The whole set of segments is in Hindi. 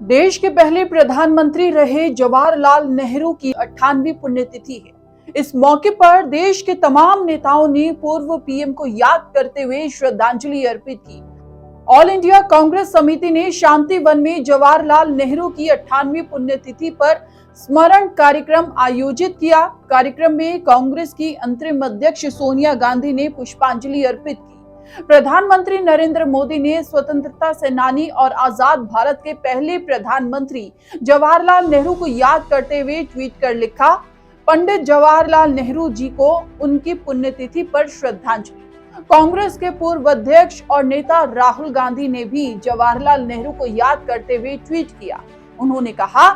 देश के पहले प्रधानमंत्री रहे जवाहरलाल नेहरू की 98वीं पुण्यतिथि है। इस मौके पर देश के तमाम नेताओं ने पूर्व पीएम को याद करते हुए श्रद्धांजलि अर्पित की। ऑल इंडिया कांग्रेस समिति ने शांति वन में जवाहरलाल नेहरू की 98वीं पुण्यतिथि पर स्मरण कार्यक्रम आयोजित किया। कार्यक्रम में कांग्रेस की अंतरिम अध्यक्ष सोनिया गांधी ने पुष्पांजलि अर्पित की। प्रधानमंत्री नरेंद्र मोदी ने स्वतंत्रता सेनानी और आजाद भारत के पहले प्रधानमंत्री जवाहरलाल नेहरू को याद करते हुए ट्वीट कर लिखा, पंडित जवाहरलाल नेहरू जी को उनकी पुण्यतिथि पर श्रद्धांजलि। कांग्रेस के पूर्व अध्यक्ष और नेता राहुल गांधी ने भी जवाहरलाल नेहरू को याद करते हुए ट्वीट किया। उन्होंने कहा,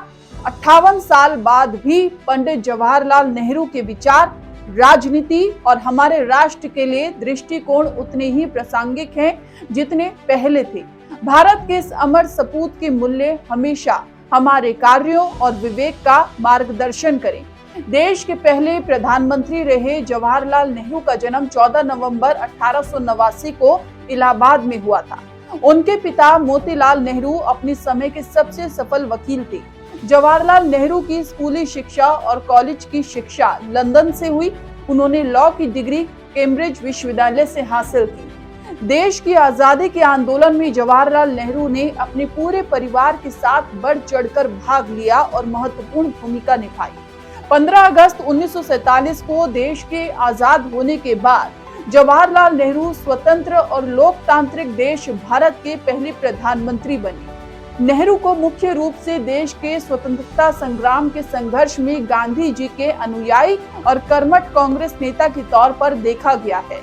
58 साल बाद भी पंडित जवाहरलाल नेहरू के विचार, राजनीति और हमारे राष्ट्र के लिए दृष्टिकोण उतने ही प्रासंगिक हैं जितने पहले थे। भारत के इस अमर सपूत के मूल्य हमेशा हमारे कार्यों और विवेक का मार्गदर्शन करें। देश के पहले प्रधानमंत्री रहे जवाहरलाल नेहरू का जन्म 14 नवंबर 1889 को इलाहाबाद में हुआ था। उनके पिता मोतीलाल नेहरू अपने समय के सबसे सफल वकील थे। जवाहरलाल नेहरू की स्कूली शिक्षा और कॉलेज की शिक्षा लंदन से हुई। उन्होंने लॉ की डिग्री कैम्ब्रिज विश्वविद्यालय से हासिल की। देश की आजादी के आंदोलन में जवाहरलाल नेहरू ने अपने पूरे परिवार के साथ बढ़ चढ़कर भाग लिया और महत्वपूर्ण भूमिका निभाई। 15 अगस्त 1947 को देश के आजाद होने के बाद जवाहरलाल नेहरू स्वतंत्र और लोकतांत्रिक देश भारत के पहले प्रधानमंत्री बने। नेहरू को मुख्य रूप से देश के स्वतंत्रता संग्राम के संघर्ष में गांधी जी के अनुयायी और कर्मठ कांग्रेस नेता के तौर पर देखा गया है।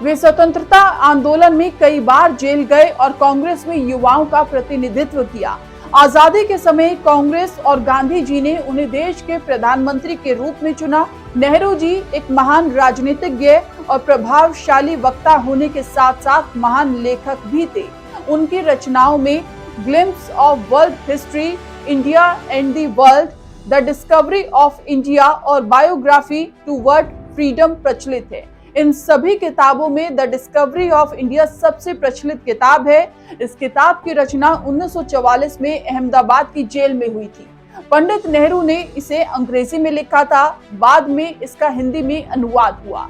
वे स्वतंत्रता आंदोलन में कई बार जेल गए और कांग्रेस में युवाओं का प्रतिनिधित्व किया। आजादी के समय कांग्रेस और गांधी जी ने उन्हें देश के प्रधानमंत्री के रूप में चुना। नेहरू जी एक महान राजनीतिज्ञ और प्रभावशाली वक्ता होने के साथ साथ महान लेखक भी थे। उनकी रचनाओं में glimpse of world history, India and the world, the discovery of India और बायोग्राफी टूवर्ड फ्रीडम प्रचलित है। इन सभी किताबों में द डिस्कवरी ऑफ इंडिया सबसे प्रचलित किताब है। इस किताब की रचना 1944 में अहमदाबाद की जेल में हुई थी। पंडित नेहरू ने इसे अंग्रेजी में लिखा था, बाद में इसका हिंदी में अनुवाद हुआ।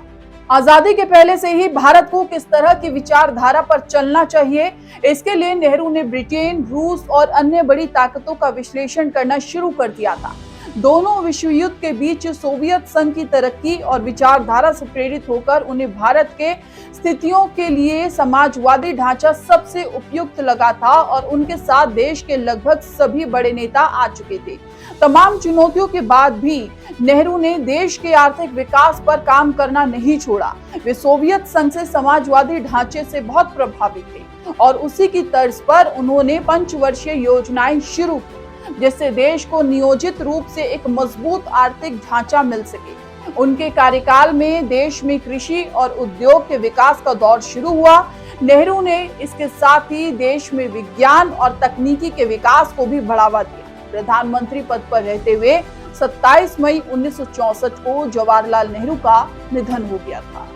आजादी के पहले से ही भारत को किस तरह की विचारधारा पर चलना चाहिए, इसके लिए नेहरू ने ब्रिटेन, रूस और अन्य बड़ी ताकतों का विश्लेषण करना शुरू कर दिया था। दोनों विश्व युद्ध के बीच सोवियत संघ की तरक्की और विचारधारा से प्रेरित होकर उन्हें भारत के स्थितियों के लिए समाजवादी ढांचा सबसे उपयुक्त लगा था और उनके साथ देश के लगभग सभी बड़े नेता आ चुके थे। तमाम चुनौतियों के बाद भी नेहरू ने देश के आर्थिक विकास पर काम करना नहीं छोड़ा। वे सोवियत संघ से समाजवादी ढांचे से बहुत प्रभावित थे और उसी की तर्ज पर उन्होंने पंचवर्षीय योजनाएं शुरू की, जिससे देश को नियोजित रूप से एक मजबूत आर्थिक ढांचा मिल सके। उनके कार्यकाल में देश में कृषि और उद्योग के विकास का दौर शुरू हुआ। नेहरू ने इसके साथ ही देश में विज्ञान और तकनीकी के विकास को भी बढ़ावा दिया। प्रधानमंत्री पद पर रहते हुए 27 मई 1964 को जवाहरलाल नेहरू का निधन हो गया था।